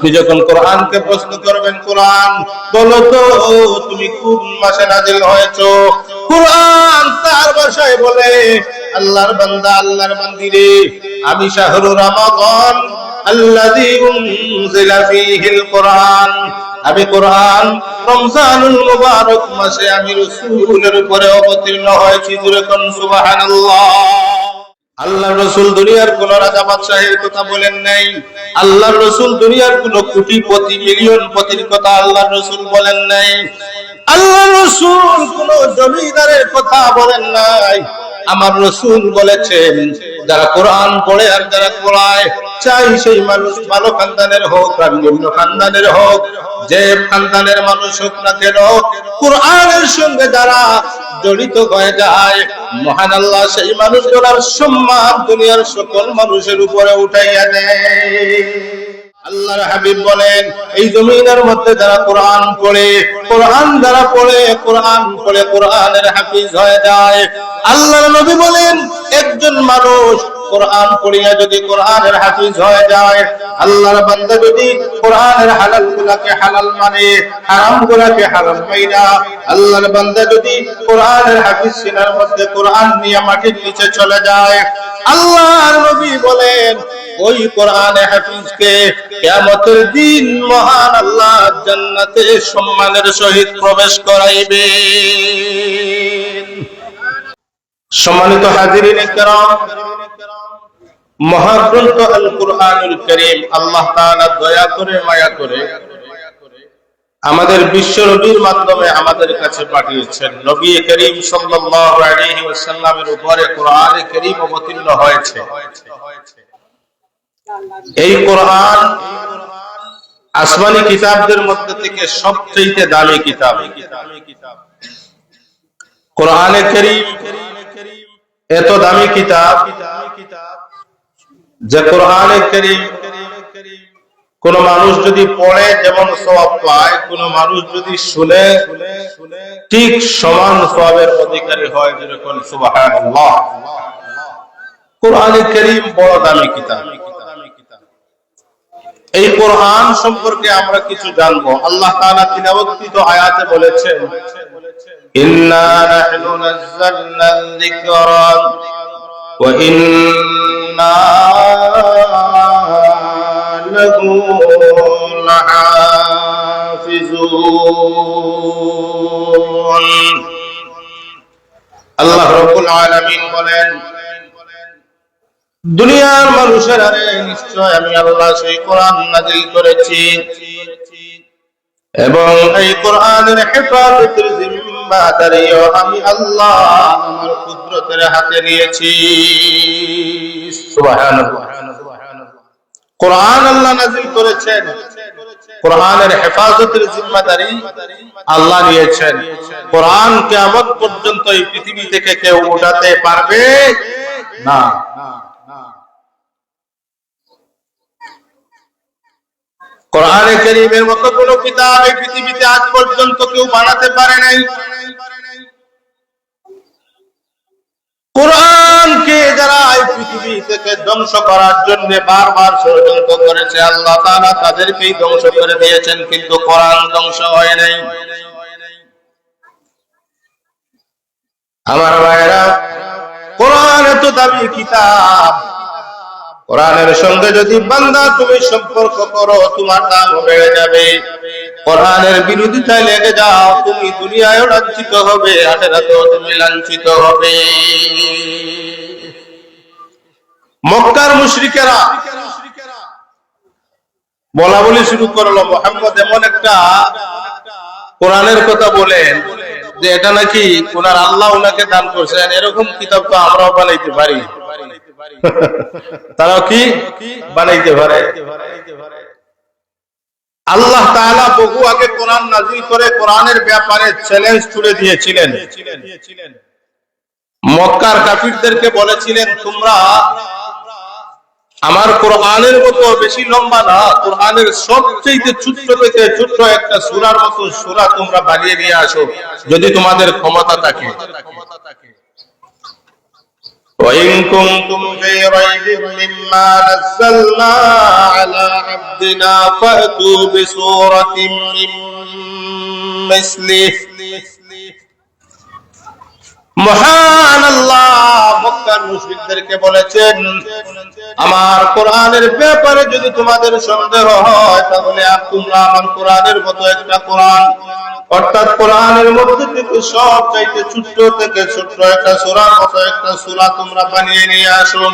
আপনি যখন কোরআনকে প্রশ্ন করবেন, কোরআন বলো তো তুমি কোন মাসে নাযিল হয়েছো, কোরআন তার ভাষায় বলে, আল্লাহর বান্দা, আল্লাহর বান্দিরে, আমি শাহরুর রমাদান আল্লাযী উনজিলা ফীহিল কোরআন, আমি কোরআন রমজানুল মুবারক মাসে আমি রাসূলের উপরে অবতীর্ণ হয়েছি। জোরে কোন সুবহানাল্লাহ। আল্লাহর রাসূল দুনিয়ার কোন রাজা বাদশাহের কথা বলেন নাই, আল্লাহর রাসূল দুনিয়ার কোন কোটিপতি মিলিয়নপতির কথা আল্লাহর রাসূল বলেন নাই, আল্লাহর রাসূল কোন জমিদারের কথা বলেন নাই। আমার রাসূল বলেছেন, যারা কোরআন পড়ে আর যারা পড়ায়, চাই সেই মানুষ ভালো খানদানের হোক আর নিম্ন খানদানের হোক, যে খানদানের মানুষ হোক না কেন, কোরআনের সঙ্গে যারা জড়িত হয়ে যায়, মহান আল্লাহ সেই মানুষগুলোর সম্মান দুনিয়ার সকল মানুষের উপরে উঠাইয়া দেয়। আল্লাহর হাবিব বলেন, এই জমিনের মধ্যে যারা কোরআন পড়ে, কোরআন যারা পড়ে, কোরআন পড়ে কোরআনের হাফিজ হয়ে যায়। আল্লাহর নবী বলেন, একজন মানুষ কোরআন পড়িয়া যদি কোরআনের হাফিজ হয়ে যায়, আল্লাহর বান্দা যদি কোরআনের হালাল গুলাকে হালাল মানে, হারাম গুলাকে হারাম মাইনা, আল্লাহর বান্দা যদি কোরআনের হাফিজ সিনার মধ্যে কোরআন নিয়ে মাটির নিচে চলে যায়, আল্লাহর নবী বলেন, ওই কোরআনে হাফিজকে কিয়ামতের দিন মহান আল্লাহ জান্নাতে সম্মানের সহিত প্রবেশ করাইবেন। সম্মানিত হাজিরিন কিরাম, মহাগ্রন্থ আল কুরআনুল কারীম আল্লাহ তাআলা দয়া করে মায়া করে আমাদের বিশ্ব নবীর মাধ্যমে আমাদের কাছে পাঠিয়েছেন। নবী করিম সাল্লাল্লাহু আলাইহি ওয়াসাল্লামের উপরে কোরআনে কারীম অবতীর্ণ হয়েছে। এই কোরআন আসমানি কিতাবদের মধ্যে থেকে সবচেয়ে দামি কিতাব। কোরআনে কারীম এত দামি কিতাব যে কোরআনে কারীম কোন মানুষ যদি পড়ে যেমন সওয়াব পায়, কোন মানুষ যদি শুনে ঠিক সমান সওয়াবের অধিকারী হয়। যেরকম সুবহানাল্লাহ। কোরআনে কারীম বড় দামি কিতাব। এই কোরআন সম্পর্কে আমরা কিছু জানবো। আল্লাহ তাআলা তিলাওয়াতকৃত আয়াতে বলেছেন, ইন্না নাহনু নাযালনা যিকরা ওয়া ইন্না লাহু লাহাফিজুন। আল্লাহ রাব্বুল আলামিন বলেন, দুনিয়ার মানুষেরা রে, নিশ্চয় আমি আল্লাহ সেই কোরআন নাযিল করেছি এবং এই কোরআনের হেফাজতের জিম্মাদারিও আমি আল্লাহ আমার কুদরতের হাতে নিয়েছি। সুবহানাল্লাহ। কোরআন আল্লাহ নাযিল করেছেন, কোরআনের হেফাজতের জিম্মাদারি আল্লাহ নিয়েছেন। কোরআন কিয়ামত পর্যন্ত এই পৃথিবী থেকে কেউ উঠাতে পারবে না। কোরআনে কারীমের মতো কোন কিতাব এই পৃথিবীতে আজ পর্যন্ত কেউ বানাতে পারে নাই। কোরআনকে যারা এই পৃথিবী থেকে ধ্বংস করার জন্য বারবার ষড়যন্ত্র করেছে, আল্লাহ তাআলা তাদেরকেই ধ্বংস করে দিয়েছেন, কিন্তু কোরআন ধ্বংস হয় নাই। আমার ভাইরা, কোরআন এত দামি কিতাব, কোরআনের সঙ্গে যদি বান্দা তুমি সম্পর্ক করো, তোমার দাম বেড়ে যাবে। কোরআনের বিরোধিতায় লেগে যাও, তুমি দুনিয়ায় লাঞ্ছিত হবে, আখিরাতেও তুমি লাঞ্ছিত হবে। মক্কার মুশরিকেরা বলা বলি শুরু করলো, মুহাম্মদ এমন একটা কোরআনের কথা বলেন যে এটা নাকি ওনার আল্লাহ ওনাকে দান করছেন, এরকম কিতাব তো আমরাও বানাইতে পারি। তারাও কি বানাইতে পারে? আল্লাহ তাআলা বহু আগে কোরআন নাযিল করে কোরআনের ব্যাপারে চ্যালেঞ্জ ছুড়ে দিয়েছিলেন। মক্কার কাফিরদেরকে বলেছিলেন, তোমরা আমার কোরআনের মতো বেশি লম্বা না, কোরআনের সবচেয়ে ছোট্ট থেকে ছোট্ট একটা সূরার মতো সূরা তোমরা বানিয়ে নিয়ে আসো, যদি তোমাদের ক্ষমতা থাকে। وإن كنتم في ريب مما نزلنا على عبدنا فأتوا بسورة من مثله মহান আল্লাহ মক্কার মুশরিকদেরকে বলেছেন, আমার কোরআনের ব্যাপারে যদি তোমাদের সন্দেহ হয় তাহলে তোমরা আমার কোরআনের মতো একটা কোরআন, অর্থাৎ কোরআনের মধ্যে থেকে সব চাইতে ছোট্ট থেকে ছোট্ট একটা সূরার মতো একটা সূরা তোমরা বানিয়ে নিয়ে আসো।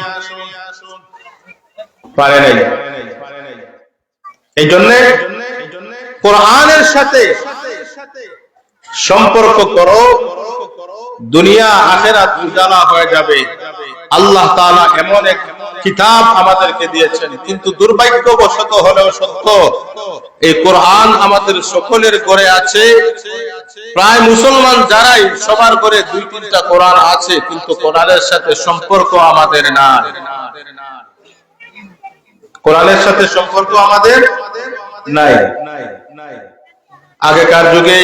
পারে নাই। এই জন্য কোরআনের সাথে সম্পর্ক করো, দুনিয়া আখিরাত উজালা হয়ে যাবে। আল্লাহ তাআলা এমন এক কিতাব আমাদেরকে দিয়েছেন, কিন্তু দুর্ভাগ্যবশত হলেও সত্য, এই কোরআন আমাদের সকলের ঘরে আছে। প্রায় মুসলমান যারাই সবার ঘরে 2-3টা কোরআন আছে, কিন্তু কোরআনের সাথে সম্পর্ক আমাদের না। কোরআনের সাথে সম্পর্ক আমাদের নাই। আগেকার যুগে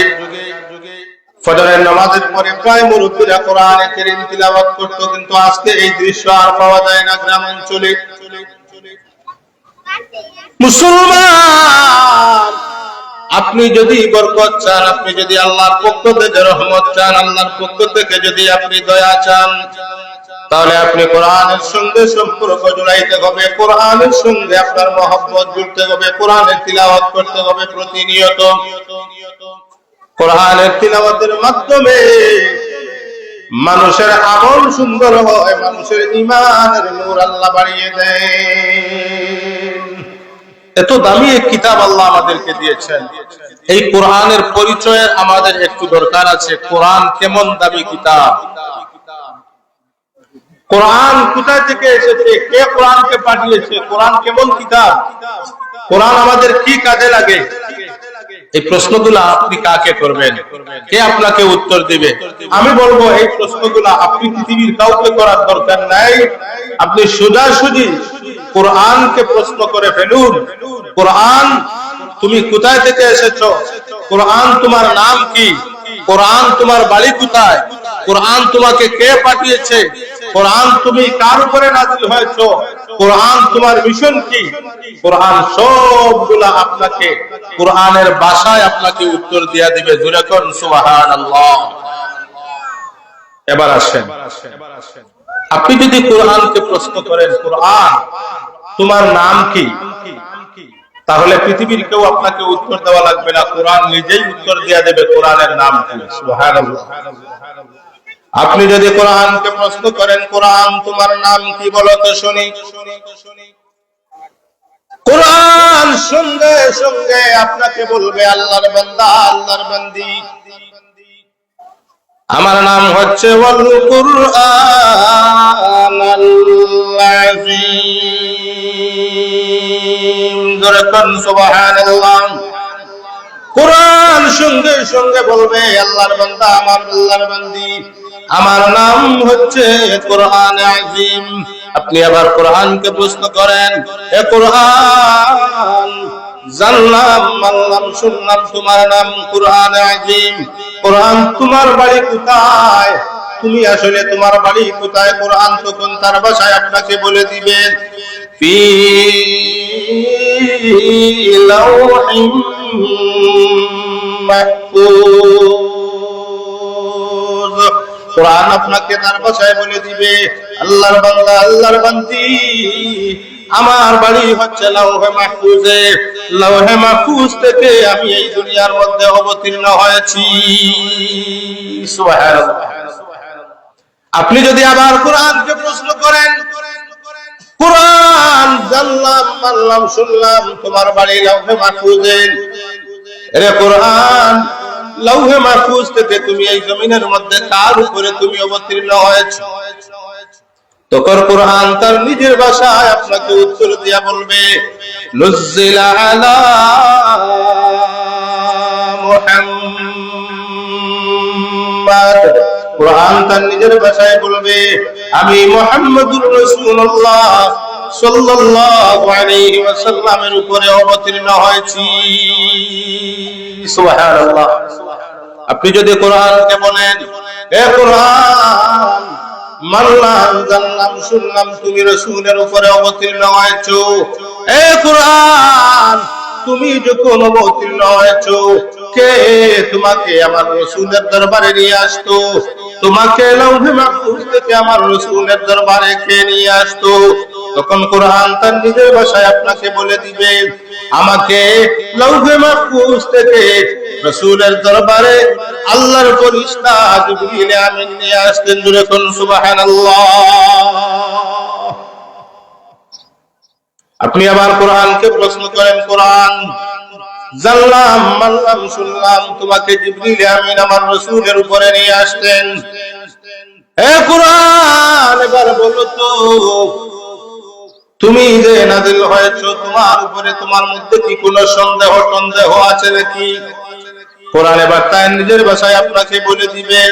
ফজরের নামাজের পরে প্রায় মুরব্বীরা কোরআনে কারীম তিলাওয়াত করত, কিন্তু আজকে এই দৃশ্য আর পাওয়া যায় না গ্রামাঞ্চলে। মুসলমান, আপনি যদি বরকত চান, আপনি যদি আল্লাহর পক্ষ থেকে রহমত চান, আল্লাহর পক্ষ থেকে যদি আপনি দয়া চান, তাহলে আপনি কোরআনের সঙ্গে সম্পর্ক জড়াইতে হবে, কোরআনের সঙ্গে আপনার মহব্বত জুড়তে হবে, কোরআনের তিলাওয়াত করতে হবে প্রতিনিয়ত। কোরআনের তিলাওয়াতের মাধ্যমে মানুষের আমল সুন্দর হয়, মানুষের ঈমানের নূর আল্লাহ বাড়িয়ে দেন। এত দামি এক কিতাব আল্লাহ আমাদেরকে দিয়েছেন। এই কোরআনের পরিচয়ের আমাদের একটু দরকার আছে। কোরআন কেমন দামি কিতাব, কোরআন কোথা থেকে এসেছে, কে কোরআনকে পাঠিয়েছে, কোরআন কেমন কিতাব, কোরআন আমাদের কি কাজে লাগে, এই প্রশ্নগুলো আপনি কাকে করবেন, কে আপনাকে উত্তর দিবে? আমি বলবো এই প্রশ্নগুলো আপনি পৃথিবীর কাউকে করার দরকার নাই। আপনি সোজাসুজি কোরআনকে প্রশ্ন করে ফেলুন। কোরআন, তুমি কোথায় থেকে এসেছো? কোরআন, তোমার নাম কি? কোরআন, তোমার বাড়ি কোথায়? কোরআন, তোমাকে কে পাঠিয়েছে? কোরআন, তুমি কার উপরে নাযিল হয়েছো? কোরআন, তোমার মিশন কি? কোরআন সবগুলা আপনাকে কোরআনের ভাষায় আপনাকে উত্তর দিয়া দিবে। জোরে কোন সুবহানাল্লাহ। এবার আসেন, আপনি যদি কোরআনকে প্রশ্ন করেন, কোরআন, তোমার নাম কি? তাহলে পৃথিবীর কেউ আপনাকে উত্তর দেওয়া লাগবে না, কোরআন নিজেই উত্তর দিয়া দেবে কোরআনের নাম কি। সুবহানাল্লাহ। আপনি যদি কোরআনকে প্রশ্ন করেন, কোরআন, তোমার নাম কি বলো তো শুনি, কোরআন সঙ্গে সঙ্গে আপনাকে বলবে, আল্লাহর বান্দা, আল্লাহর বান্দি, আমার নাম হচ্ছে ওয়াল কুরআনাল আযীম। জোরে কোন সুবহানাল্লাহ। কোরআন সঙ্গে সঙ্গে বলবে, আল্লাহর বান্দা, আমার আল্লাহর বান্দি, আমার নাম হচ্ছে কোরআন আযীম। আপনি আবার কোরআনকে প্রশ্ন করেন, এ কোরআন, জানলাম, মানলাম, শুনলাম তোমার নাম কোরআন আযীম। কোরআন, তোমার বাড়ি কোথায়? তুমি আসলে তোমার বাড়ি কোথায়? কোরআন তখন তার ভাষায় আপনাকে বলে দিবেন, ফি লাওহিম মাহফুজ। কোরআন আপনাকে তার ভাষায় বলে দিবে, আল্লাহর বান্দা, আল্লাহর বান্দি, আমার বাড়ি হচ্ছে লাওহে মাহফুজে। লাওহে মাহফুজ থেকে আমি এই দুনিয়ার মধ্যে অবতীর্ণ হয়েছি। সুবহানাল্লাহ। আপনি যদি আবার কোরআনকে প্রশ্ন করেন, কোরআন, জানলাম, মানলাম, শুনলাম তোমার বাড়ি লাওহে মাহফুজে। এরে কোরআন, লাওহে মাহফুজ থেকে তুমি এই জমিনের মধ্যে কার উপরে তুমি অবতীর্ণ হয়েছো? তখন কোরআন তার নিজের ভাষায় আপনাকে উত্তর দিয়া বলবে, নুজ্জিলা আলা মুহাম্মাদ। কোরআন তার নিজের ভাষায় বলবে, আমি মুহাম্মদুর রাসূলুল্লাহ সাল্লাল্লাহু আলাইহি ওয়াসাল্লামের উপরে অবতীর্ণ হয়েছি। সুবহানাল্লাহ। আপনি যদি কোরআনকে বলেন, হে কোরআন, মানলাম জানলাম শুনলাম তুমি রাসূলের উপরে অবতীর্ণ হয়েছো। এ কুরআন তুমি যখন অবতীর্ণ হয়েছো, কে তোমাকে আমার রাসূলের দরবারে নিয়ে আসতো? তোমাকে লৌহে মাহফুজ থেকে আমার রাসূলের দরবারে কে নিয়ে আসতো? তখন কুরআন তার নিজের ভাষায় আপনাকে বলে দিবে, আমাকে লৌহে মাহফুজ থেকে রাসূলের দরবারে আল্লাহর ফেরেশতা জিবরিল আমিন নিয়ে আসতেন। জোরে কোন সুবহানাল্লাহ। আপনি আবার কোরআনকে প্রশ্ন করেন, কোরআন জানলাম মানলাম শুনলাম তোমাকে জিবরিল আমিন আমার রাসূলের উপরে নিয়ে আসতেন। হে কোরআন এবার বলো তো, তুমি যে নাযিল হয়েছো তোমার উপরে, তোমার মধ্যে কি কোনো সন্দেহ আছে নাকি? কোরআন এবার তার নিজের ভাষায় আপনাকে বলে দিবে,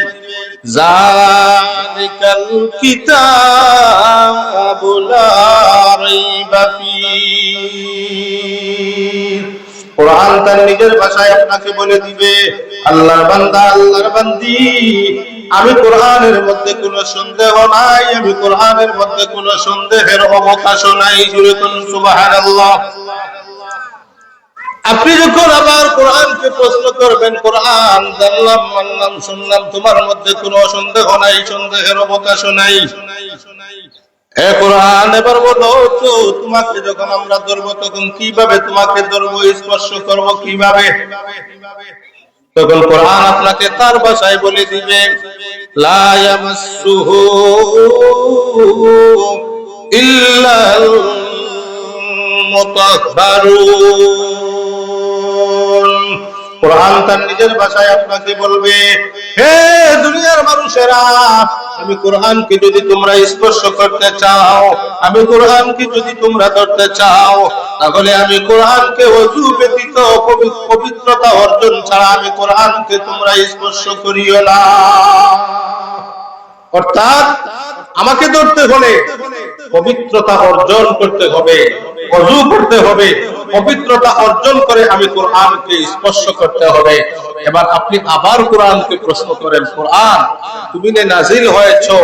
যালিকাল কিতাবু লা রাইবা ফীহ। কোরআন তার নিজের ভাষায় আপনাকে বলে দিবে, আল্লাহর বান্দা আল্লাহর বান্দি, আমি কোরআনের মধ্যে কোনো সন্দেহ নাই, আমি কোরআনের মধ্যে কোনো সন্দেহের অবকাশ নাই। জোরে কোন সুবহানাল্লাহ। আপনি যখন আবার কোরআনকে প্রশ্ন করবেন, কোরআন জানলাম মানলাম শুনলাম তোমার মধ্যে কোনো সন্দেহ নাই, সন্দেহের অবকাশ নাই। হে কোরআন এবার বলো তো, তোমাকে যখন আমরা ধরবো তখন কিভাবে তোমাকে ধরবো, স্পর্শ করব কিভাবে? তখন কোরআন আপনাকে তার ভাষায় বলে দিবে, লা ইয়ামাসসুহু ইল্লাল মুতাহহারুন। কোরআন তার নিজের ভাষায় আপনাকে বলবে, হে দুনিয়ার মানুষেরা, আমি কোরআনকে যদি তোমরা স্পর্শ করতে চাও, আমি কোরআনকে যদি তোমরা ধরতে চাও, তাহলে আমি কোরআনকে ওযু ব্যতীত পবিত্রতা অর্জন ছাড়া আমি কোরআনকে তোমরা স্পর্শ করিও না। অর্থাৎ আমাকে ধরতে হলে পবিত্রতা অর্জন করতে হবে, ওযু করতে হবে, পবিত্রতা অর্জন করে আমি কোরআনকে স্পর্শ করতে হবে। এবার আপনি আবার কোরআনকে প্রশ্ন করেন, কোরআন তুমি নাযিল হয়েছো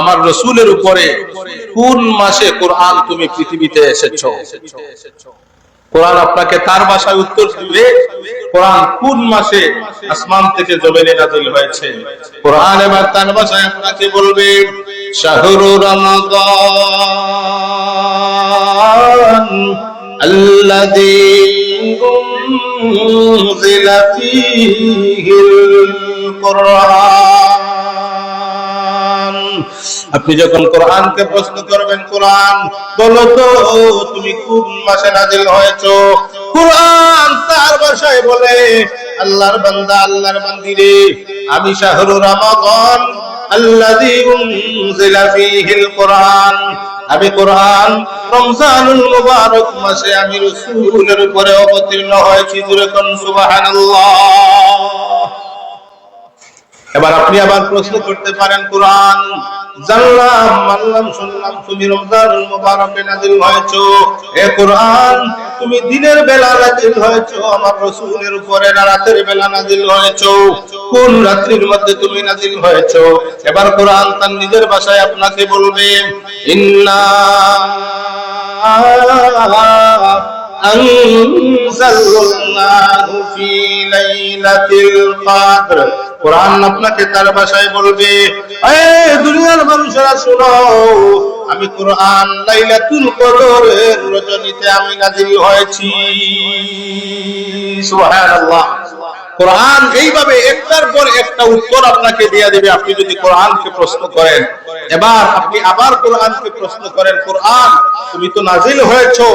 আমার রাসূলের উপরে, কোন মাসে কোরআন তুমি পৃথিবীতে এসেছো? কোরআন আপনাকে তার ভাষায় উত্তর দিবে, কোরআন কোন মাসে আসমান থেকে জমিনে নাযিল হয়েছে। কোরআন এবার তার ভাষায় আপনাকে বলবে, শাহরু রমাদান আল্লাযী উনজিলা ফীহিল কুরআন। আপনি যখন কোরআনকে প্রশ্ন করবেন, কোরআন বলো তো তুমি কোন মাসে নাযিল হয়েছো? কোরআন তার ভাষায় বলে, আল্লাহর বান্দা আল্লাহর বান্দিরে, আমি শাহরু রমাদান আল্লাযী উনজিলা ফীহিল কুরআন, আমি কোরআন রমজানুল মুবারক মাসে আমি রাসূলের উপরে অবতীর্ণ হয়েছি। জোরে কোন সুবহানাল্লাহ। এবার আপনি আবার প্রশ্ন করতে পারেন, কোরআন জানলাম মানলাম শুনলাম তুমি রমজানুল মুবারকে নাযিল হয়েছো। হে কোরআন তুমি দিনের বেলা নাযিল হয়েছো আমার রাসূলের উপরে, না রাতের বেলা নাযিল হয়েছো? কোন রাত্রির মধ্যে তুমি নাযিল হয়েছো? এবার কোরআন তার নিজের ভাষায় আপনাকে বলবে, ইন্না আনজালনাহু ফি লাইলাতিল কদর। কোরআন আপনাকে তার ভাষায় বলবে, এ দুনিয়ার মানুষেরা শোনো, আমি কোরআন লাইলাতুল কদরের রজনীতে আমি নাযিল হয়েছি। সুবহানাল্লাহ। কোরআন এইভাবে একটার পর একটা উত্তর আপনাকে দিয়ে দেবে আপনি যদি কোরআনকে প্রশ্ন করেন। এবার আপনি আবার কোরআনকে প্রশ্ন করেন, কোরআন তুমি তো নাযিল হয়েছো,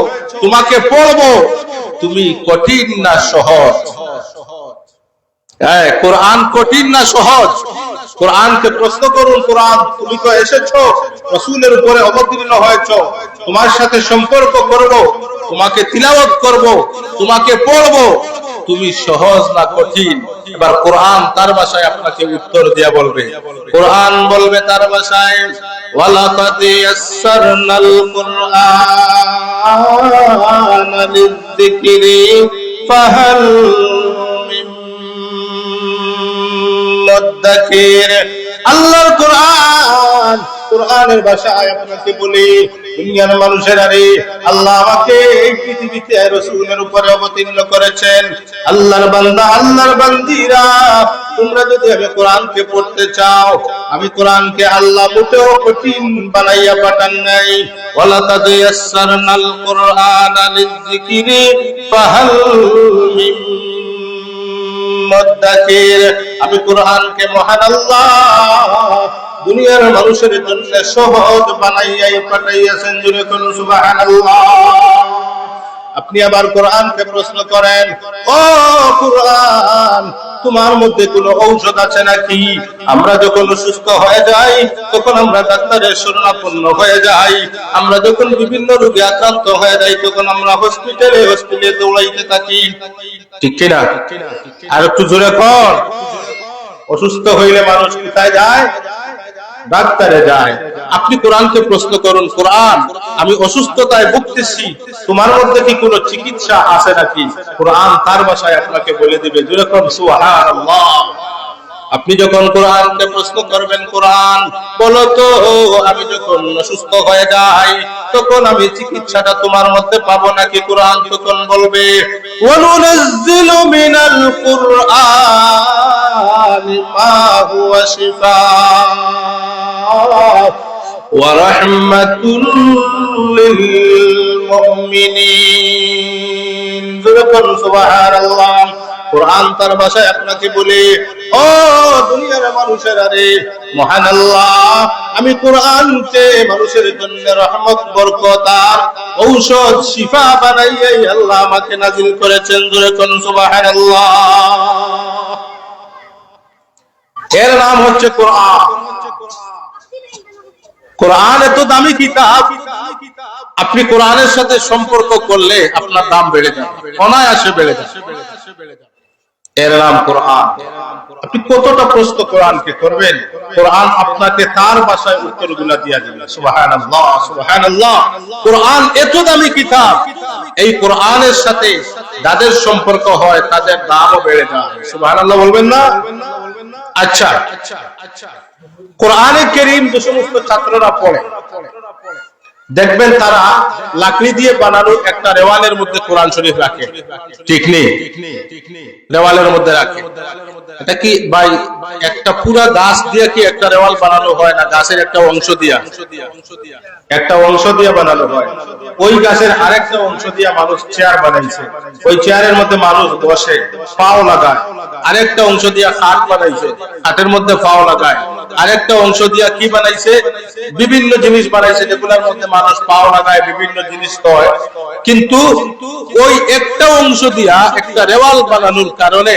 তোমাকে পড়বো, তুমি কঠিন না সহজ? হ্যাঁ, কোরআন কঠিন না সহজ? কোরআনকে প্রশ্ন করুন, কোরআন তুমি তো এসেছো, রাসূলের উপরে অবতীর্ণ হয়েছো, তোমার সাথে সম্পর্ক করব, তোমাকে তিলাওয়াত করব, তোমাকে পড়বো, তুমি সহজ না কঠিন? এবার কোরআন তার ভাষায় আপনাকে উত্তর দেয়া বলবে। কোরআন বলবে তার ভাষায়, ওয়ালাকাদ ইয়াসসারনাল কুরআনা লিযিকরি ফাহাল মিন মুদ্দাকির। আল্লাহর কোরআন কোরআনের ভাষায় আপনাকে বলি, দুনিয়ার মানুষেরা রে, আল্লাহ আমাকে এই পৃথিবীতে রাসূলের উপরে অবতীর্ণ করেছেন। আল্লাহর বান্দা, আল্লাহর বান্দিরা, তোমরা যদি আমি কোরআনকে পড়তে চাও, আমি কোরআনকে আল্লাহ মোটেও কঠিন বানাইয়া পাঠান নাই। ওয়ালা তাযায়াসসারনাল কুরআনা লিযিকরি ফাহাল মিন মুদ্দাকির। আমি কোরআনকে মহান আল্লাহ দুনিয়ার মানুষের জন্য সহজ বানাইয়াই পাঠাইয়াছেন। জোরে বলুন সুবহানাল্লাহ। আপনি আবার কোরআনকে প্রশ্ন করেন, ও কোরআন, তোমার মধ্যে কোনো ঔষধ আছে নাকি? আমরা যখন অসুস্থ হয়ে যাই তখন আমরা ডাক্তারের শরণাপন্ন হয়ে যাই। আমরা যখন বিভিন্ন রোগে আক্রান্ত হয়ে যাই তখন আমরা হসপিটালে দৌড়াইতে থাকি, ঠিক কিনা? আর একটু জোরে কর। অসুস্থ হইলে মানুষ কোথায় যায়? ডাক্তারে যায়। আপনি কোরআনকে প্রশ্ন করুন, কোরআন, আমি অসুস্থতায় ভুগতেছি, তোমার মধ্যে কি কোনো চিকিৎসা আছে নাকি? কোরআন তার ভাষায় আপনাকে বলে দিবে। জোরে বলুন সুবহানাল্লাহ। আপনি যখন কোরআনকে প্রশ্ন করবেন, কোরআন বলো তো, আমি যখন অসুস্থ হয়ে যাই তখন আমি চিকিৎসাটা তোমার মধ্যে পাবো নাকি? কোরআন তখন বলবে, ওয়ানুনাজ্জিলু মিনাল কুরআনি মা হুয়া শিফাআ ওয়া রাহমাতুল লিল মুমিনিন। সুবহানাল্লাহ। কোরআন তার ভাষায় আপনাকে বলে, ও দুনিয়ার মানুষেরা রে, মহান আল্লাহ আমি কোরআনকে মানুষের জন্য রহমত, বরকত আর ঔষধ, শিফা বানাইয়াই আল্লাহ আমাকে নাযিল করেছেন। জোরে কোন সুবহানাল্লাহ। এর নাম হচ্ছে কোরআন। কোরআন এত দামি কিতাব, আপনি কোরআনের সাথে সম্পর্ক করলে আপনার দাম বেড়ে যাবে, অনায়াসে বেড়ে যাবে। এর নাম কোরআন। আপনি কতটা প্রশ্ন কোরআনকে করবেন, কোরআন আপনাকে তার ভাষায় উত্তরগুলো দিয়ে দিবে। সুবহানাল্লাহ, সুবহানাল্লাহ। কোরআন এত দামি কিতাব, এই কোরআনের সাথে যাদের সম্পর্ক হয় তাদের দামও বেড়ে যায়। সুবহানাল্লাহ বলবেন না? আচ্ছা, কোরআনে কারীম যে সমস্ত ছাত্ররা পড়ে, দেখবেন তারা লাকড়ি দিয়ে বানানো একটা রেওয়ালের মধ্যে কোরআন শরীফ রাখে, ঠিক নেই? রেওয়ালের মধ্যে রাখে। এটা কি ভাই একটা পুরা গাছ দিয়ে কি একটা রেওয়াল বানানো হয় না? গাছের একটা অংশ দিয়া বানানো হয়। ওই গাছের আরেকটা অংশ দিয়া মানুষ চেয়ার বানাইছে, ওই চেয়ারের মধ্যে মানুষ বসে, পাও লাগায়। আরেকটা অংশ দিয়া খাট বানাইছে, খাটের মধ্যে পাও লাগায়। আরেকটা অংশ দিয়া কি বানাইছে? বিভিন্ন জিনিস বানাইছে যেগুলোর মধ্যে মানুষ পাও লাগায়, বিভিন্ন জিনিস হয়। কিন্তু ওই একটা অংশ দিয়া একটা রেওয়াল বানানোর কারণে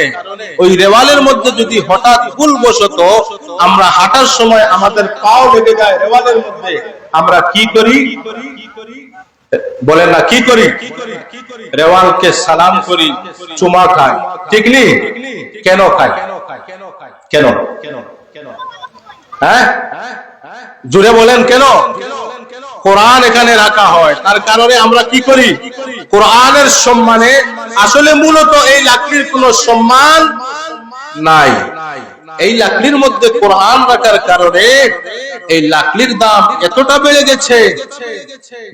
ওই রেওয়ালের মধ্যে যদি হঠাৎ ভুলবশত আমরা হাঁটার সময় আমাদের পাও লেগে যায় রেওয়ালের মধ্যে, আমরা কি করি? বলেন না, কি করি? রেওয়ালকে সালাম করি, চুমা খাই, ঠিক নেই? কেন খাই? কেন? হ্যাঁ, জুড়ে বলেন কেন? কোরআন এখানে রাখা হয়, তার কারণে আমরা কি করি? কোরআনের সম্মানে। আসলে মূলত এই লাকড়ির কোনো সম্মান নাই। এই লাকড়ির মধ্যে কোরআন রাখার কারণে এই লাকড়ির দাম এতটা বেড়ে গেছে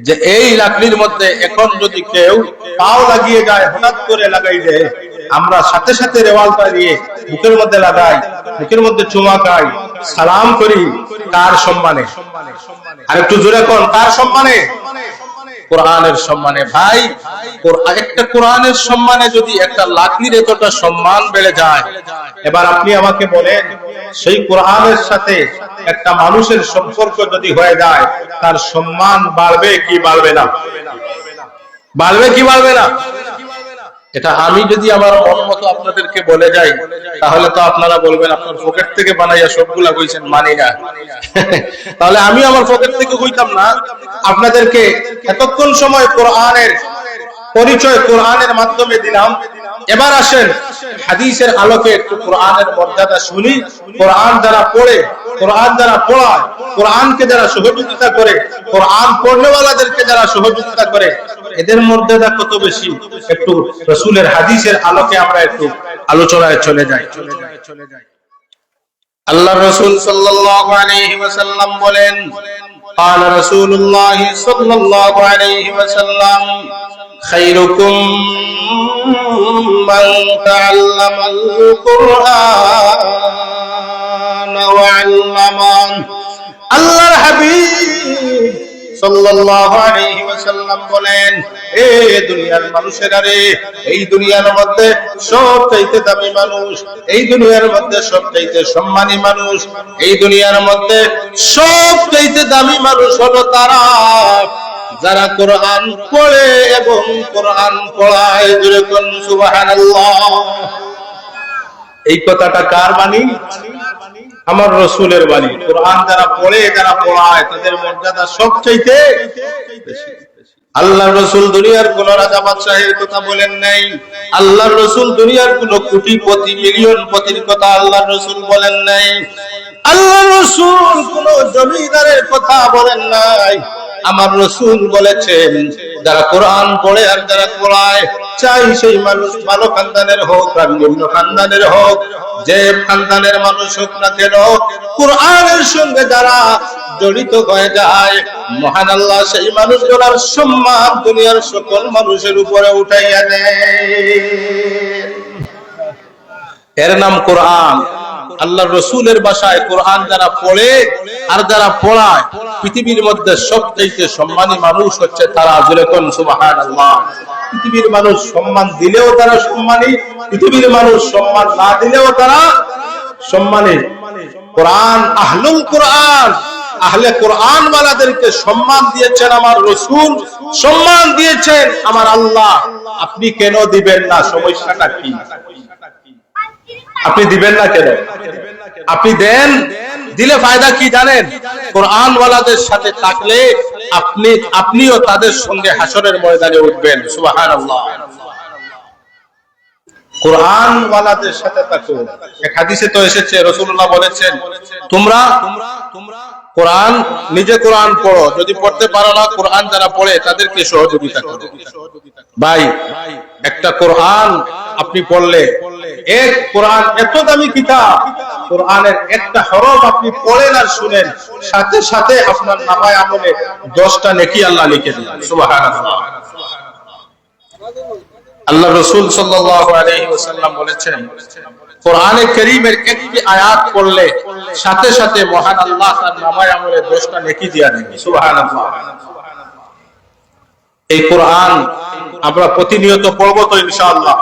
যে এই লাকড়ির মধ্যে এখন যদি কেউ পাও লাগিয়ে যায়, হঠাৎ করে লাগাই দেয়, আমরা সাথে সাথে রেওয়ালটা নিয়ে বুকের মধ্যে লাগাই, বুকের মধ্যে চুমা খাই, সালাম করি। কার সম্মানে? আর একটু জোরে কোন, কার সম্মানে? কোরআনের সম্মানে। ভাই, একটা কোরআনের সম্মানে যদি একটা লাকড়ির এতটা সম্মান বেড়ে যায়, এবার আপনি আমাকে বলেন, সেই কোরআনের সাথে একটা মানুষের সম্পর্ক যদি হয়ে যায়, তার সম্মান বাড়বে কি বাড়বে না? বাড়বে কি বাড়বে না? এটা আমি যদি আমার মন মতো আপনাদেরকে বলে যাই, তাহলে তো আপনারা বলবেন আপনার পকেট থেকে বানাইয়া সবগুলা কইছেন, মানি না। তাহলে আমি আমার পকেট থেকে কইতাম না, আপনাদেরকে এতক্ষণ সময় কোরআনের পরিচয় কোরআনের মাধ্যমে দিলাম। এবার আসেন হাদিসের আলোকে একটু কোরআনের মর্যাদা শুনি। কোরআন যারা পড়ে, কোরআন যারা পড়ায়, কোরআনকে যারা সহযোগিতা করে, কোরআন পড়নেওয়ালাদেরকে যারা সহযোগিতা করে, এদের মর্যাদা কত বেশি। একটু রাসূলের হাদিসের আলোকে আমরা একটু আলোচনায় চলে যাই। আল্লাহ রাসূল সাল্লাল্লাহু আলাইহি ওয়াসাল্লাম বলেন, قال رسول الله صلى الله عليه وسلم خيركم من تعلم القرآن وعلمه আল্লাহর হাবিব সাল্লাল্লাহু আলাইহি ওয়াসাল্লাম বলেন, এ দুনিয়ার মানুষেরা রে, এই দুনিয়ার মধ্যে সবচাইতে দামি মানুষ, এই দুনিয়ার মধ্যে সবচাইতে সম্মানী মানুষ, এই দুনিয়ার মধ্যে সবচাইতে দামি মানুষ হলো তারা যারা কোরআন পড়ে এবং কোরআন পড়ায়। জোরে বলুন সুবহানাল্লাহ। এই কথাটা কার বাণী? আমার রাসূলের বাণী। কোরআন যারা পড়ে, যারা পড়ায়, তাদের মর্যাদা সবচাইতে বেশি। আল্লাহর রাসূল দুনিয়ার কোন রাজা বাদশাহের কথা বলেন নাই, আল্লাহর রাসূল দুনিয়ার কোন কোটিপতি মিলিয়নপতির কথা আল্লাহর রাসূল বলেন নাই, আল্লাহর রাসূল কোন জমিদারের কথা বলেন নাই। আমার রাসূল বলেছেন, যারা কোরআন পড়ে আর যারা পড়ায়, চাই সেই মানুষ ভালো খানদানের হোক আর নিম্ন খানদানের হোক, যে খানদানের মানুষ হোক না কেন, কোরআনের সঙ্গে যারা জড়িত হয়ে যায়, মহান আল্লাহ সেই মানুষগুলোর সম্মান দুনিয়ার সকল মানুষের উপরে উঠাইয়া দেন। এর নাম কোরআন। আল্লাহর রাসূলের ভাষায় কোরআন যারা পড়ে আর যারা পড়ায়, পৃথিবীর মধ্যে সবচেয়ে সম্মানী মানুষ হচ্ছে তারা। জোরে বলুন সুবহানাল্লাহ। পৃথিবীর মানুষ সম্মান দিলেও তারা সম্মানী, পৃথিবীর মানুষ সম্মান না দিলেও তারা সম্মানী। কোরআন, আহলুল কোরআন, আহলে কোরআন ওয়ালাদেরকে সম্মান দিয়েছেন আমার রাসূল, সম্মান দিয়েছেন আমার আল্লাহ। আপনি কেন দিবেন না? সমস্যাটা কি? আপনি দিবেন না কেন? আপনি দেন, দিলে ফায়দা কি জানেন? কোরআন ওয়ালাদের সাথে থাকলে আপনিও তাদের সঙ্গে হাসরের ময়দানে উঠবেন। সুবহানাল্লাহ। কোরআন ওয়ালাদের সাথে থাকো। এক হাদিসে তো এসেছে, রাসূলুল্লাহ বলেছেন, তোমরা কোরআন, নিজে কোরআন পড়ো, যদি পড়তে পারো না, কোরআন যারা পড়ে তাদেরকে সহযোগিতা করো। ভাই, একটা কোরআন আপনি পড়লে, এক কোরআন এত দামি কিতাব, কোরআনের একটা হরফ আপনি পড়েন আর শুনেন, সাথে সাথে আপনার নামায় আমলে 10টা নেকি আল্লাহ লিখে দেন। সুবহানাল্লাহ। আল্লাহ রাসূল সাল্লাল্লাহু আলাইহি ওয়াসাল্লাম বলেছেন, কোরআনে কারীমের একটি আয়াত পড়লে সাথে সাথে মহান আল্লাহ তার নামায় আমলে 10টা নেকি দিয়ে দেন। সুবহানাল্লাহ। এই কোরআন আমরা প্রতিনিয়ত পড়ব তো ইনশাআল্লাহ।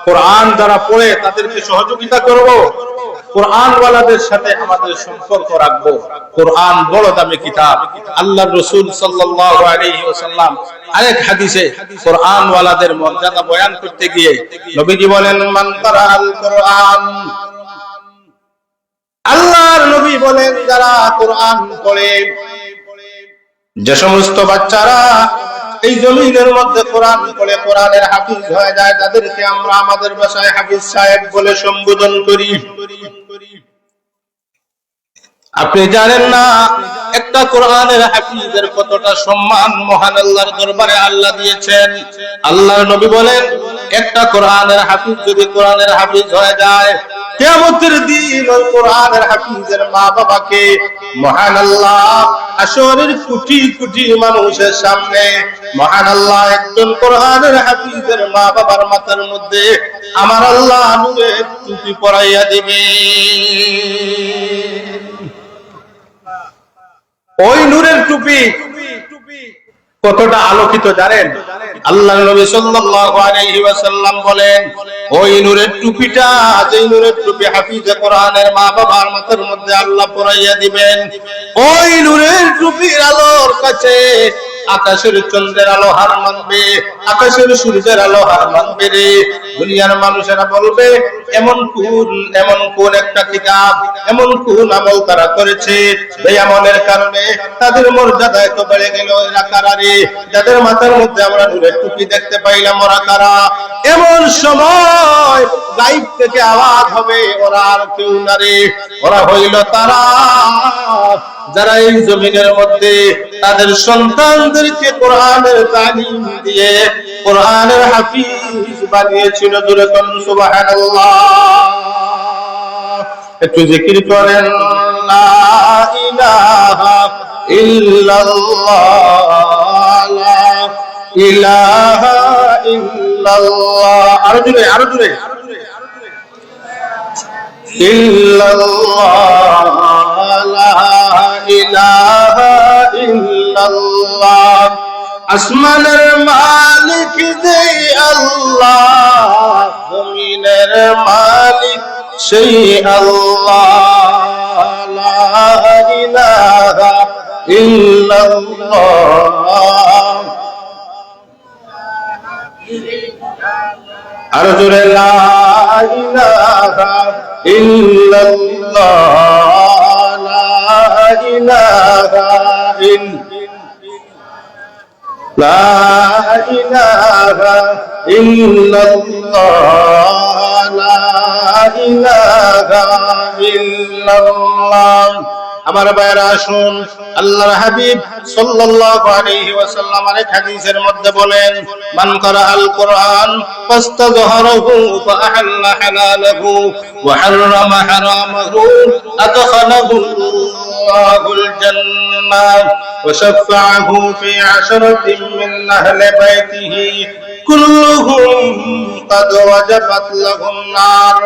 কোরআন যারা পড়ে তাদেরকে সহযোগিতা করব, কোরআন ওয়ালাদের সাথে আমাদের সম্পর্ক রাখবো। কোরআন বড় দামি কিতাব। আল্লাহর রাসূল সাল্লাল্লাহু আলাইহি ওয়াসাল্লাম আরেক হাদিসে কোরআন ওয়ালাদের মর্যাদা বয়ান করতে গিয়ে নবীজি বলেন, মান কারাআল কোরআন, আল্লাহর নবী বলেন, যারা কোরআন পড়ে, যে সমস্ত বাচ্চারা এই জমিনের মধ্যে কোরআন পড়ে কোরআনের হাফিজ হয়ে যায়, তাদেরকে আমরা আমাদের ভাষায় হাফিজ সাহেব বলে সম্বোধন করি। আপনি জানেন না একটা কোরআনের হাফিজের কতটা সম্মান মহান আল্লাহর দরবারে আল্লাহ দিয়েছেন। আল্লাহর নবী বলেন, একটা কোরআনের হাফিজ যদি কোরআনের হাফিজ হয়ে যায়, কিয়ামতের দিন ওই কোরআনের হাফিজের মা বাবাকে মহান আল্লাহ হাশরের কোটি কোটি মানুষের সামনে মহান আল্লাহ একজন কোরআনের হাফিজের মা বাবার মাথার মধ্যে আমার আল্লাহ নূরের টুপি পরাইয়া দিবে। ওই নূরের টুপি কতটা আলোকিত জানেন? আল্লাহর নবী সাল্লাল্লাহু আলাইহি ওয়াসাল্লাম বলেন, ওই নূরের টুপিটা, যেই নূরের টুপি হাফিজে কোরআনের মা বাবার মাথার মধ্যে আল্লাহ পরাইয়া দিবেন, ওই নূরের টুপির আলোর কাছে আকাশের চন্দ্রের আলো হার মানবে, আকাশের সূর্যের আলো হার মানবে রে। দুনিয়ার মানুষেরা বলবে, এমন কোন একটা কিতাব, এমন কোন আমল তারা করেছে, এই আমলের কারণে তাদের মর্যাদা এত বেড়ে গেল। এরা কারা রে? যাদের মাথার মধ্যে আমরা নূরের টুপি দেখতে পাইলাম, ওরা কারা? এমন সময় গায়েব থেকে আওয়াজ হবে, ওরা আর কেউ না রে, ওরা হইল তারা যারা এই জমিনের মধ্যে তাদের সন্তানদেরকে কোরআনের তালিম দিয়ে কোরআনের হাফিজ বানিয়েছিল। জোরে বলুন সুবহানাল্লাহ। একটু জিকির করেন লা ইলাহা ইল্লাল্লাহ লা ইলাহা ইল্লাল্লাহ আরো জোরে ইল্লাল্লাহ লা ইলাহা ইল্লাল্লাহ আসমানের মালিক যে আল্লাহ জমিনের মালিক সেই আল্লাহ লা ইলাহা ইল্লাল্লাহ আরো জোরে লা ইলাহা ইল্লাল্লাহ লা ইলাহা লা ইলাহা ইল্লাল্লাহ লা ইলাহা ইল্লাল্লাহ আমার ভাইরা আসুন আল্লাহর হাবিব সাল্লাল্লাহু আলাইহি ওয়াসাল্লাম এর হাদিসের মধ্যে বলেন মান ক্বারাআল কুরআন ফাস্তাযহারাহু ফাআহাল্লা হালালাহু ওয়া হাররামা হারামাহু আদখালাহু আল্লাহুল জান্নাহ ওয়া শাফাআহু ফি 'আশরাতিন মিন আহলি বাইতিহি কুল্লুহুম قد وجبت لهم النار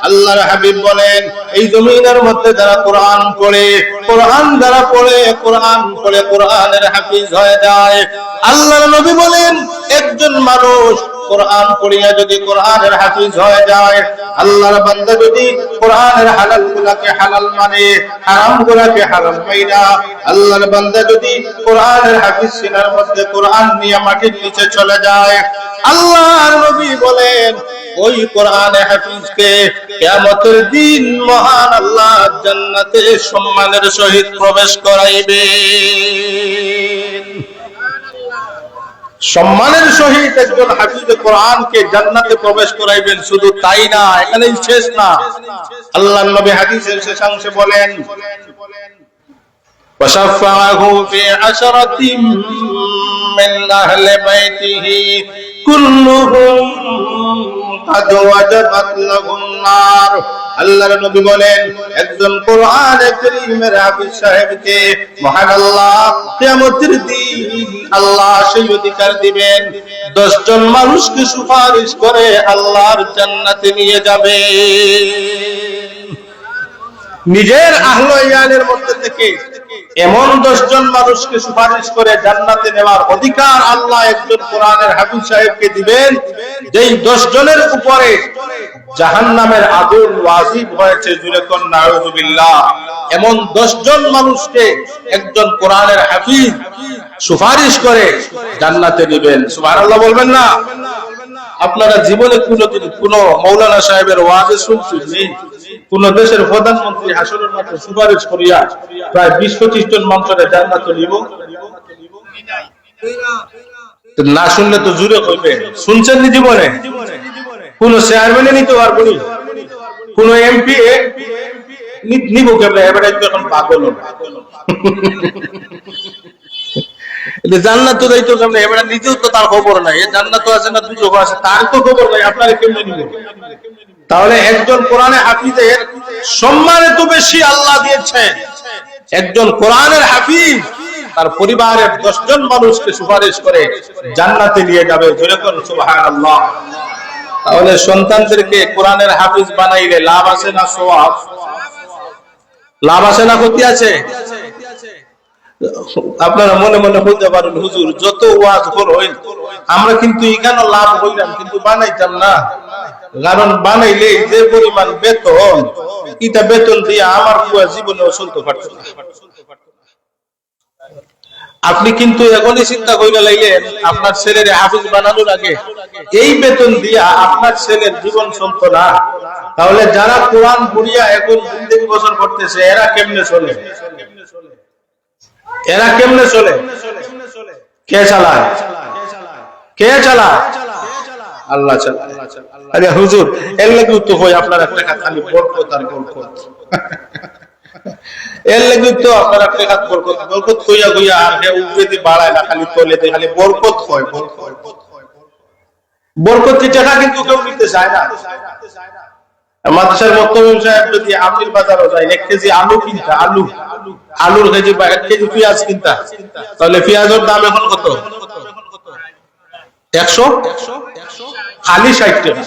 আল্লাহর হাবিব বলেন এই জমিনের মধ্যে যারা কোরআন পড়ে কোরআনের হাফিজ হয়ে যায় আল্লাহর নবী বলেন একজন মানুষ কোরআন পড়িয়া যদি কোরআনের হাফিজ হয়ে যায় আল্লাহর বান্দা যদি কোরআনের হালাল গুলাকে হালাল মানে হারাম গুলাকে হারাম মাইনা আল্লাহর বান্দা যদি কোরআনের হাফিজ সিনার মধ্যে কোরআন নিয়ে মাটির নিচে চলে যায় আল্লাহর নবী বলেন ওই কোরআনে হাফিজকে কিয়ামতের দিন মহান আল্লাহ জান্নাতে সম্মানের সহিত প্রবেশ করাইবেন সম্মানের সহিত একজন হাফিজ কোরআনকে জান্নাতে প্রবেশ করাইবেন শুধু তাই না এখানেই শেষ না আল্লাহর নবী হাদিসের শেষাংশে বলেন وشفعه في 10 من أهل بيته كلهم قد وجبت لهم النار আল্লাহর নবী বলেন একজন কোরআনে কারীমের হাফিজ সাহেবকে মহান আল্লাহ কিয়ামতের দিন আল্লাহ সেই অধিকার দিবেন 10 জন মানুষকে সুপারিশ করে আল্লাহর জান্নাতে নিয়ে যাবে নিজের আহলে ইয়ানের মধ্যে থেকে এমন 10 জন মানুষকে সুপারিশ করে জান্নাতে নেওয়ার অধিকার আল্লাহ একজন কোরআনের হাফিজ সাহেবকে দিবেন যেই 10 জনের উপরে জাহান্নামের আগুন ওয়াজিব হয়েছে জুরে কোন নাউযুবিল্লাহ এমন 10 জন মানুষকে একজন কোরআনের হাফিজ সুপারিশ করে জান্নাতে নেবেন সুবহানাল্লাহ বলবেন না আপনারা জীবনে কোন মাওলানা সাহেবের ওয়াজে শুনছেন কোন দেশের প্রধানমন্ত্রী হাসরের মাঠে সুপারিশ করিয়া প্রায় 20-25 জন মানুষের জান্নাতে নিব না শুনলে তো জুরে কইবে শুনছেন নি জীবনে কোন চেয়ারম্যানে নিতে পারবো নি কোন এমপি নিব কেবল এবারে এখন পাগল জান্নাত তো যাইতো কেমনে এবারে নিজেও তো তার খবর নাই জান্নাত আছে না দুজক আছে তার তো খবর নাই আপনারা কেমনে নিব তাহলে একজন কোরআনে হাফিজের সম্মান এত বেশি আল্লাহ দিয়েছেন একজন কোরআনের হাফিজ তার পরিবারের 10 জন মানুষকে সুপারিশ করে জান্নাতে নিয়ে যাবে যেরকম সুবহানাল্লাহ তাহলে সন্তানদেরকে কোরআনের হাফিজ বানাইলে লাভ আছে না সওয়াব লাভ আছে না ক্ষতি আছে আপনারা মনে মনে বলতে পারেন হুজুর যত ওয়াজ হই আমরা কিন্তু এখানে লাভ হইলাম কিন্তু বানাইতাম না কারণ বানাইলে যে পরিমাণ বেতন এটা বেতন দিয়ে আমার পুরো জীবনে চলতে পারতো না আপনি কিন্তু এখনই চিন্তা কইরা লাইলেন আপনার ছেলের হাফিজ বানানোর আগে এই বেতন দিয়া আপনার ছেলের জীবন চলতো না তাহলে যারা কোরআন পড়িয়া এখন জিন্দেগি বছর করতেছে এরা কেমনে চলে কে চালায় আল্লাহ চালায় আরে হুজুর এর লাগি তো হয় আপনার একটা খালি বরকত আর বরকত এর লাগি তো আপনার একটা বরকত কইয়া আর হে উপরেতে বাড়ায় না খালি তোলেতে খালি বরকত হয় বরকত কি টাকা কিন্তু কেউ নিতে চায় না মাদ্রাসার মুক্তামিম সাহেব যদি আমির বাজারও যায় 1 কেজি আলু কিনতা, আলুর কেজি বা 1 কেজি পেঁয়াজ কিনতা, তাহলে পেঁয়াজের দাম এখন কত? 100, খালি 60 টাকা।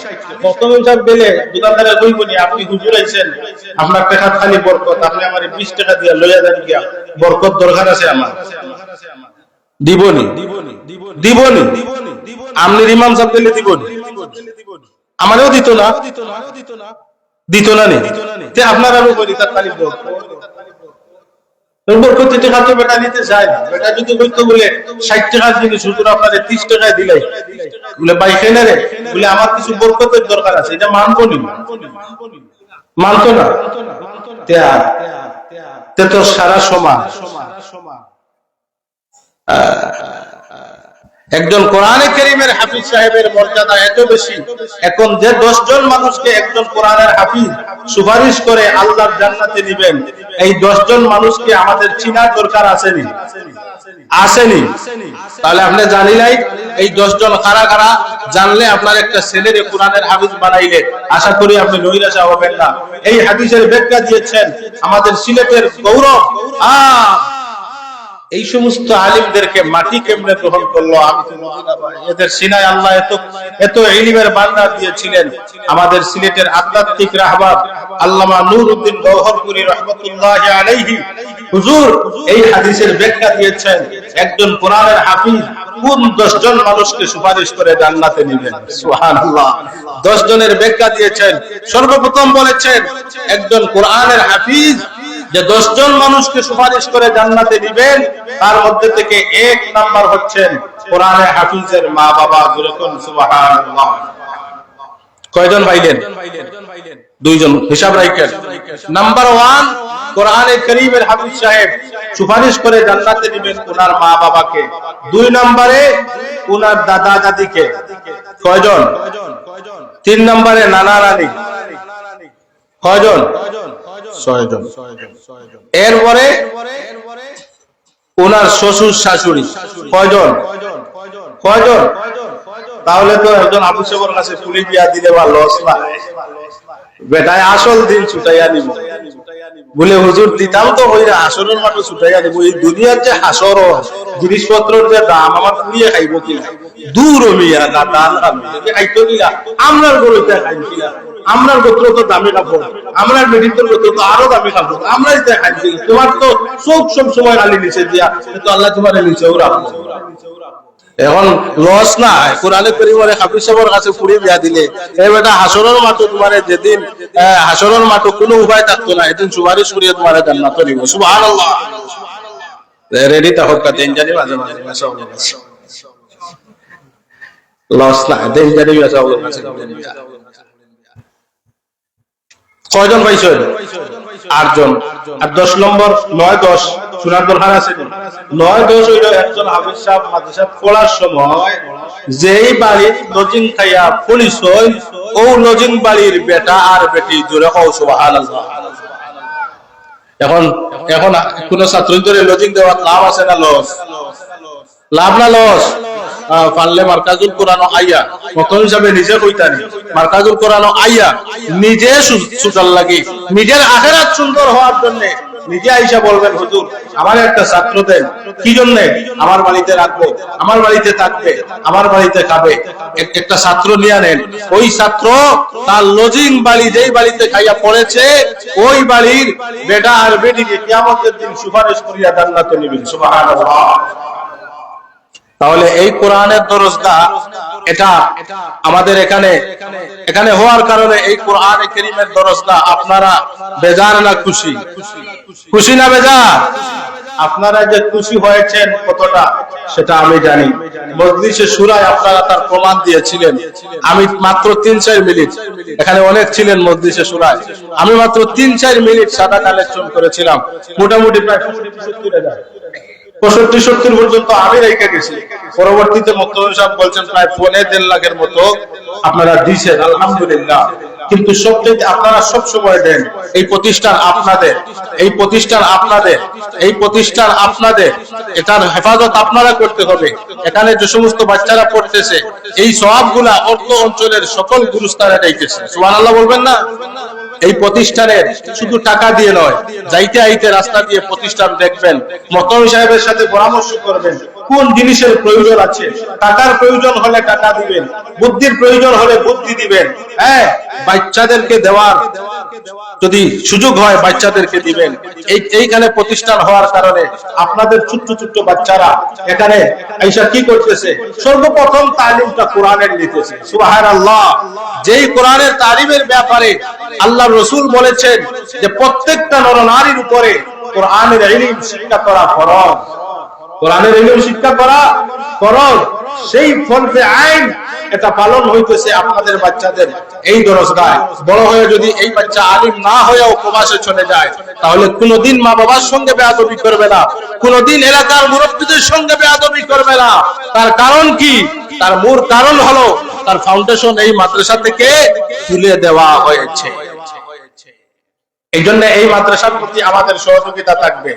মুক্তামিম সাহেব দিলে দোকানদারে কইবনি আপনি হুজুর আইছেন, আপনার টাকা খালি বরকত, আপনি আমারে 20 টাকা দিয়া লইয়া যান গিয়া, বরকত দরকার আছে আমার। দিবনি আমনের ইমাম সাহেব দিলে দিবনি, আমারও দিত না নি। আপনার আরো করি তার খালি বরকত টাকা তো বেটা নিতে চায় না। বেটা যদি বলতো বলে 60 টাকার জিনিস হুজুর আপনারে 30 টাকায় দিলে বলে ভাই খেলে রে, বলে আমার কিছু বরকতের দরকার আছে, এটা মানবো নি? মানতো না। তে তো সারা সমাজ একজন কোরআনে কারীমের হাফিজ সাহেবের মর্যাদা এত বেশি, এখন যে 10 জন মানুষকে একজন কোরআনের হাফিজ সুপারিশ করে আল্লাহর জান্নাতে নেবেন, এই 10 জন মানুষকে আমাদের চিনার দরকার আসেনি? তাহলে আপনি জানিলাই এই 10 জন কারা কারা? জানলে আপনার একটা ছেলের কোরআনের হাফিজ বানাইলে আশা করি আপনি নৈরাশা হবেন না। এই হাদিসের ব্যাখ্যা দিয়েছেন আমাদের সিলেটের গৌরব। এই সমস্ত আলিমদেরকে মাটি কেমনে গ্রহণ করলো আমি তো বুঝি না ভাই। এদের সিনায় আল্লাহ এত ইলমের ভান্ডার দিয়েছিলেন। আমাদের সিলেটের আধ্যাত্মিক রাহবার আল্লামা নূরউদ্দিন গওহরপুরী রাহমাতুল্লাহি আলাইহি হুজুর এই হাদিসের ব্যাখ্যা দিয়েছেন একজন কোরআনের হাফিজ কোন 10 জন মানুষকে সুপারিশ করে জান্নাতে নেবেন। সুবহানাল্লাহ। 10 জনের ব্যাখ্যা দিয়েছেন। সর্বপ্রথম বলেছেন একজন কোরআনের হাফিজ যে 10 জন মানুষকে সুপারিশ করে জান্নাতে দিবেন, তার মধ্যে থেকে 1 নাম্বার হচ্ছেন কোরআনে হাফিজের মা বাবা। যেরকম সুবহানাল্লাহ। কয়জন ভাইলেন? 2 জন। হিসাব রাখেন। নাম্বার 1 কোরআনে কারীমের হাফিজ সাহেব সুপারিশ করে জান্নাতে দিবেন ওনার মা বাবাকে। 2 নম্বরে ওনার দাদা দাদিকে। কয়জন? 3 নম্বরে নানা নানি। কয়জন? 6 জন। এরপরে ওনার শ্বশুর শাশুড়ি। কয়জন? তাহলে তো একজন আবু সাহেবের কাছে পুলিশ বিয়া দিলে বা লস না, বেটায় আসল দিন ছুটাইয়া নিব বলে হুজুর দিতাম তো হইরা আসরের মাঠে ছুটাইয়া নিব। এই দুনিয়ার যে হাসর জিনিসপত্রের যে দাম আমার পুড়িয়ে খাইব কিনা, দূর মিয়া না দান খাইতো কিনা, আমরার গরুতে খাইব কিনা, আমরার গোত্র তো দামি খাবো, আমরার মেডিকেল গোত্র তো আরো দামি খাবো, আমরাই খাইব। তোমার তো চোখ সব সময় গালি নিচে দিয়া, কিন্তু আল্লাহ তোমার নিচেও রাখবো। এখন লস না কোরআনে কারীমের হাফিজ সাহেবের কাছে পুড়িয়ে বিয়া দিলে এই বেটা হাসরের মাঠে তোমার যেদিন হাসরের মাঠে কোনো উপায় থাকতো না, এদিন সুপারিশ করিয়ে তোমার জান্নাত নিব। সুবহানাল্লাহ। রেডি থাকো কাতে জানি মাঝে মাঝে লস না দেন জানি কাছে। কয়জন পাইছেন? 8 জন। আর 10 নম্বর 9 10 শোনার দরকার আছে। 9 10 হইল একজন হাফিজ সাহেব মাদ্রাসা পড়ার সময় যেই বাড়ির লজিং খাইয়া পুলিশ হই, ও লজিং বাড়ির বেটা আর বেটি জোরে কও সুবহানাল্লাহ। এখন কোন ছাত্রদের লজিং দেওয়া লাভ আছে না লস? লাভ না লস? পারলে মার্কাজুল কোরআন আইয়া মতন হিসাবে নিজে কইতানি মার্কাজুল কোরআন আইয়া নিজে সুজাল লাগি নিজের আখিরাত সুন্দর হওয়ার জন্য নিজে আইসা বলবেন হুজুর আমার একটা ছাত্র দেন। কি জন্য? আমার বাড়িতে রাখবো, আমার বাড়িতে থাকবে, আমার বাড়িতে খাবে। একটা ছাত্র নিয়ে নেন, ওই ছাত্র তার লজিং বাড়ি যেই বাড়িতে খাইয়া পড়েছে ওই বাড়ির বেটা আর বেটিকে কিয়ামতের দিন সুপারিশ করিয়া জান্নাতে নিবেন। সুবহানাল্লাহ। তাহলে এই কোরআনের দরজগাহ এটা আমাদের এখানে হওয়ার কারণে এই কোরআনে কারীমের দরজগাহ আপনারা বেজার না খুশি? খুশি না বেজার? আপনারা যে খুশি হয়েছেন কতটা সেটা আমি জানি। মজলিসে শুরায় আপনারা তার প্রমাণ দিয়েছিলেন। আমি মাত্র 3-4 মিনিট, এখানে অনেক ছিলেন মজলিসে শুরায়, আমি মাত্র 3-4 মিনিট সাদা কালেকশন করেছিলাম। মোটামুটি প্রায় 65-70 পর্যন্ত আমি রেখে গেছি। পরবর্তীতে মুক্তাদির সাহেব বলছেন প্রায় 1.5 লাখের মতো আপনারা দিয়েছেন, আলহামদুলিল্লাহ। কিন্তু সবচেয়ে আপনারা সব সময় দেন। এই প্রতিষ্ঠান আপনাদের, এই প্রতিষ্ঠান আপনাদের, এই প্রতিষ্ঠান আপনাদের, এটার হেফাজত আপনারা করতে হবে। এখানে যে সমস্ত বাচ্চারা পড়তেছে এই সওয়াবগুলা অর্থ অঞ্চলের সকল গুরুস্থানে যাইতেছে। সুবহানাল্লাহ বলবেন না? এই প্রতিষ্ঠানের শুধু টাকা দিয়ে নয়, যাইতে আইতে রাস্তা দিয়ে প্রতিষ্ঠান দেখবেন, মহতমি সাহেবের সাথে পরামর্শ করবেন কোন জিনিসের প্রয়োজন আছে। টাকার প্রয়োজন হলে টাকা দিবেন, বুদ্ধির প্রয়োজন হলে বুদ্ধি দিবেন। হ্যাঁ, বাচ্চাদেরকে দেওয়ার যদি সুযোগ হয় বাচ্চাদেরকে দিবেন। এইখানে প্রতিষ্ঠান হওয়ার কারণে আপনাদের ছোট্ট ছোট্ট বাচ্চারা এখানে আইসা কি করতেছে, সর্বপ্রথম তালিমটা কোরআনের নিতেছে। সুবহানাল্লাহ। যেই কোরআনের তালিমের ব্যাপারে আল্লাহর রাসূল বলেছেন যে প্রত্যেকটা নরনারীর উপরে কোরআনের ইলম শিক্ষা করা ফরজ, কোরআনের ইলম শিক্ষা করা ফরজ। সেই ফরজে আইন এটা পালন হইতেছে আপনাদের বাচ্চাদের এই দরজগায়। বড় হয়ে যদি এই বাচ্চা আলিম না হয়েও প্রবাসে চলে যায়, তাহলে কোনোদিন মা বাবার সঙ্গে বেয়াদবি করবে না, কোনোদিন এলাকার মুরব্বীদের সঙ্গে বেয়াদবি করবে না। তার কারণ কি? তার মূল কারণ হলো তার ফাউন্ডেশন এই মাদ্রাসা থেকে তুলে দেওয়া হয়েছে। এই জন্য এই মাদ্রাসার প্রতি আমাদের সহযোগিতা থাকবে।